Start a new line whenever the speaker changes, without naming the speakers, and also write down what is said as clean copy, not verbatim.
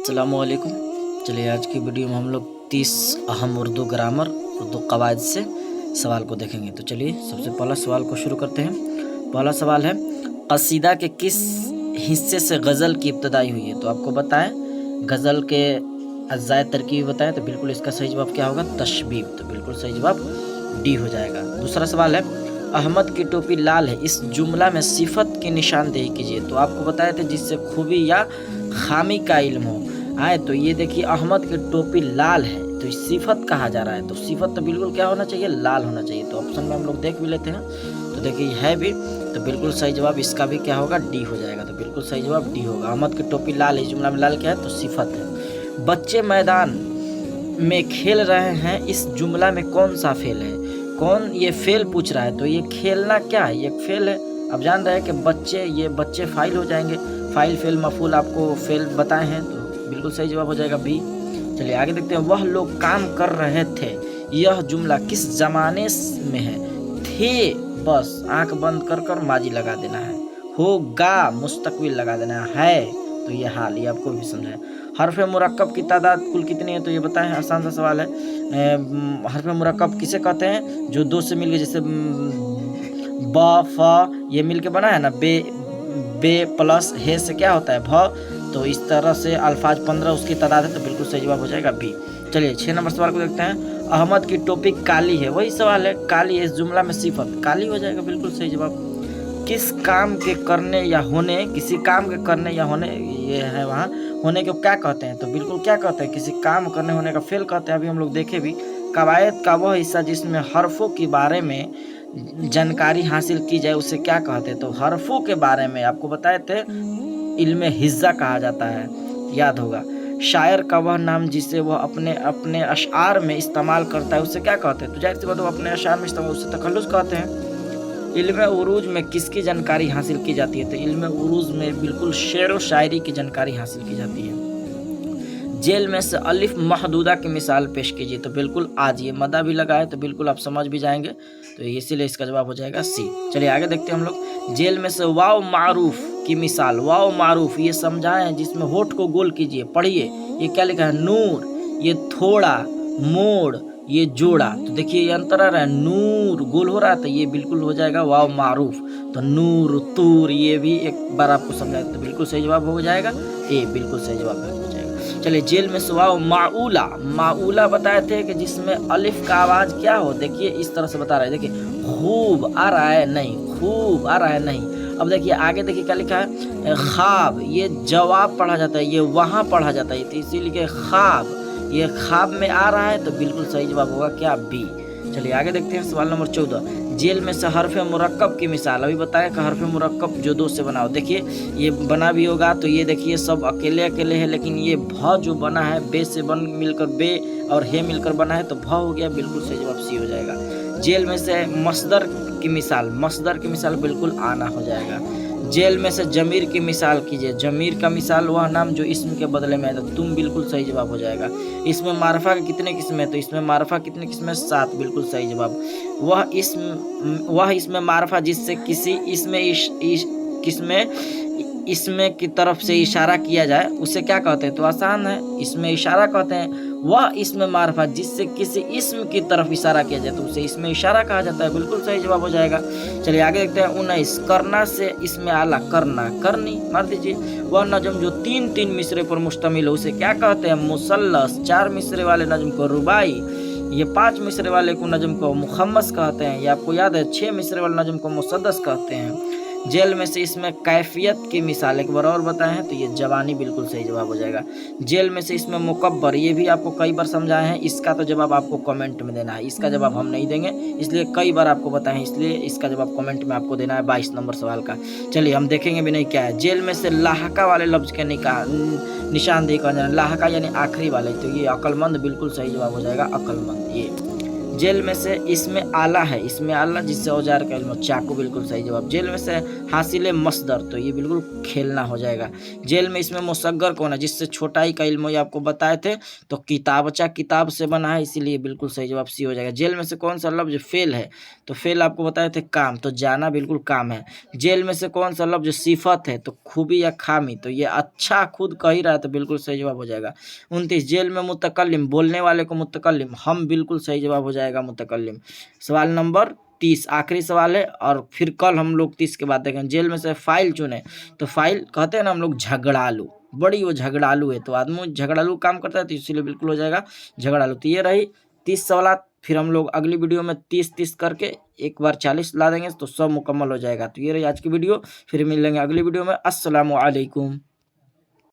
अस्सलामुअलैकुम। चलिए आज की वीडियो में हम लोग 30 अहम उर्दू ग्रामर उर्दू कवायद से सवाल को देखेंगे। तो चलिए सबसे पहला सवाल को शुरू करते हैं। पहला सवाल है, कसीदा के किस हिस्से से गज़ल की इब्तदाई हुई है? तो आपको बताएं गज़ल के अज्जाए तरकीब बताएं, तो बिल्कुल इसका सही जवाब क्या होगा? तशबीब। तो बिल्कुल सही जवाब डी हो जाएगा। दूसरा सवाल है, अहमद की टोपी लाल है, इस जुमला में सिफत की निशानदेही कीजिए। तो आपको बताए थे जिससे खूबी या खामी का इल्म हो आए। तो ये देखिए अहमद की टोपी लाल है, तो सिफत कहा जा रहा है, तो सिफत तो बिल्कुल क्या होना चाहिए? लाल होना चाहिए। तो ऑप्शन में हम लोग देख भी लेते हैं, तो देखिए है भी, तो बिल्कुल सही जवाब इसका भी क्या होगा? डी हो जाएगा। तो बिल्कुल सही जवाब डी होगा। अहमद की टोपी लाल है, इस जुमला में लाल क्या है? तो सिफत है। बच्चे मैदान में खेल रहे हैं, इस जुमला में कौन सा फेल है? कौन ये फेल पूछ रहा है, तो ये खेलना क्या है? ये फेल है। अब जान रहे हैं कि बच्चे, ये बच्चे फाइल हो जाएंगे। फाइल फेल मफूल आपको फेल बताए हैं, तो बिल्कुल सही जवाब हो जाएगा बी। चलिए आगे देखते हैं। वह लोग काम कर रहे थे, यह जुमला किस जमाने में है? थे बस आंख बंद कर कर माजी लगा देना है, होगा मुस्तकबिल लगा देना है, तो ये हाल, ये आपको भी समझा है। हर्फ मुरक्कब की तादाद कुल कितनी है? तो ये बताएं, आसान सा सवाल है। हर्फ मुरक्कब किसे कहते हैं? जो दो से मिलके, जैसे ब फ ये मिलके बना है ना, बे प्लस हे से क्या होता है? भ। तो इस तरह से अल्फाज 15 उसकी तादाद है, तो बिल्कुल सही जवाब हो जाएगा बी। चलिए 6 नंबर सवाल को देखते हैं। अहमद की टोपी काली है, वही सवाल है, काली है, इस जुमला में सिफत काली हो जाएगा, बिल्कुल सही जवाब। किस काम के करने या होने, किसी काम के करने या होने, ये है वहाँ, होने को क्या कहते हैं? तो बिल्कुल क्या कहते हैं? किसी काम करने होने का फेल कहते हैं। अभी हम लोग देखे भी। कवायद का वह हिस्सा जिसमें हरफों के बारे में जानकारी हासिल की जाए उसे क्या कहते हैं? तो हरफों के बारे में आपको बताए थे, इल्मे हिज्जा कहा जाता है, याद होगा। शायर का वह नाम जिसे वह अपने अपने अशआर में इस्तेमाल करता है उसे क्या कहते हैं? तो जाहिर सी बात है, अपने अशआर में इस्तेमाल, उसे तखल्लुस कहते हैं। इल्मे उरूज में किसकी जानकारी हासिल की जाती है? तो इल्मे उरूज में बिल्कुल शेर व शायरी की जानकारी हासिल की जाती है। जेल में से अलिफ महदूदा की मिसाल पेश कीजिए। तो बिल्कुल आज ये मदा भी लगा है, तो बिल्कुल आप समझ भी जाएंगे, तो इसीलिए इसका जवाब हो जाएगा सी। चलिए आगे देखते हैं हम लोग। जेल में से वाव मारूफ की मिसाल। वाव मारूफ ये समझाए हैं जिसमें होठ को गोल कीजिए, पढ़िए। ये क्या लिखा है? नूर, ये थोड़ा, मोड़, ये जोड़ा। तो देखिए ये अंतर आ रहा है, नूर गोल हो रहा है, तो ये बिल्कुल हो जाएगा वाव मारूफ। तो नूर, तूर, ये भी एक बार आपको समझाया, तो बिल्कुल सही जवाब हो जाएगा ए, बिल्कुल सही जवाब हो जाएगा। चलिए जेल में से वाव माऊला, माऊला बताए थे कि जिसमें अलिफ का आवाज क्या हो? देखिए इस तरह से बता रहे हैं, देखिए खूब आ रहा है नहीं, खूब आ रहा है नहीं। अब देखिए आगे देखिए क्या लिखा है? ख्वाब, ये जवाब पढ़ा जाता है, ये वहां पढ़ा जाता है, तो इसीलिए ख्वाब, ये ख्वाब में आ रहा है, तो बिल्कुल सही जवाब होगा क्या? बी। चलिए आगे देखते हैं सवाल नंबर 14। जेल में से हर्फ मुरक्कब की मिसाल। अभी बताया कि हर्फ मुरक्कब जो दो से बना हो। देखिए ये बना भी होगा, तो ये देखिए सब अकेले अकेले है, लेकिन ये भ जो बना है, बे से बन मिलकर बे और हे मिलकर बना है, तो भ हो गया, बिल्कुल सही जवाब सी हो जाएगा। जेल में से मसदर की मिसाल, मसदर की मिसाल बिल्कुल आना हो जाएगा। जेल में से जमीर की मिसाल कीजिए। जमीर का मिसाल वह नाम जो इसम के बदले में है, तो तुम बिल्कुल सही जवाब हो जाएगा। इसमें मारफा के कितने किस्म है? तो इसमें मारफा कितने किस्म है? 7, बिल्कुल सही जवाब। वह इसमें मारफा जिससे किसी इसमें की तरफ से इशारा किया जाए उसे क्या कहते हैं? तो आसान है, इसमें इशारा कहते हैं। वह इसमें मारफा जिससे किसी इसम की तरफ इशारा किया जाए तो उसे इसमें इशारा कहा जाता है, बिल्कुल सही जवाब हो जाएगा। चलिए आगे देखते हैं। 19 करना से इसमें आला, करना, करनी मार दीजिए। वह नजम जो 3-3 मिसरे पर मुश्तमिल हो उसे क्या कहते हैं? मुसल्लस। 4 मिसरे वाले नजम को रुबाई, ये 5 मिसरे वाले को नजम को मुखम्मस कहते हैं। ये आपको याद है, 6 मिसरे वाले नजम को मुसद्दस कहते हैं। जेल में से इसमें कैफियत की मिसाल एक बार और बताए हैं, तो ये जवानी, बिल्कुल सही जवाब हो जाएगा। जेल में से इसमें मुकब्बर, ये भी आपको कई बार समझाए हैं, इसका तो जवाब आपको कमेंट में देना है, इसका जवाब हम नहीं देंगे, इसलिए कई बार आपको बताए हैं, इसलिए इसका जवाब कमेंट में आपको देना है 22 नंबर सवाल का। चलिए हम देखेंगे भी नहीं क्या है। जेल में से लाहका वाले लफ्ज के निशानदेही कहा जाना, लाहका यानी आखिरी वाले, तो ये अक्लमंद, बिल्कुल सही जवाब हो जाएगा अक्लमंद। ये जेल में से इसमें आला है, इसमें आला जिससे औजार का इल्म, चाकू बिल्कुल सही जवाब। जेल में से हासिल मसदर, तो ये बिल्कुल खेलना हो जाएगा। जेल में इसमें मुसग्गर कौन है, जिससे छोटाई का इल्म, ये आपको बताए थे, तो किताबचा किताब से बना है, इसीलिए बिल्कुल सही जवाब सी हो जाएगा। जेल में से कौन सा लफ्ज फेल है, तो फेल आपको बताए थे काम, तो जाना बिल्कुल काम है। जेल में से कौन सा लफ्ज सिफत है, तो खूबी या खामी, तो ये अच्छा खुद कह ही रहा है, तो बिल्कुल सही जवाब हो जाएगा। 29 जेल में मुतकल्लिम, बोलने वाले को मुतकल्लिम, हम, बिल्कुल सही जवाब हो जाएगा मुतकल्लिम। सवाल नंबर 30 आखिरी सवाल है, और फिर कल हम लोग 30 के बाद देखेंगे। जेल में से फाइल चुने, तो फाइल कहते हैं ना हम लोग झगड़ालू, बड़ी वो झगड़ालू है, तो आदमी झगड़ालू काम करता है, तो इसीलिए बिल्कुल हो जाएगा झगड़ालू। तो ये रही 30 सवाल। फिर हम लोग अगली वीडियो में 30-30 करके एक बार 40 ला देंगे, तो सब मुकम्मल हो जाएगा। तो ये रही आज की वीडियो, फिर मिलेंगे अगली वीडियो में। अस्सलामु अलैकुम।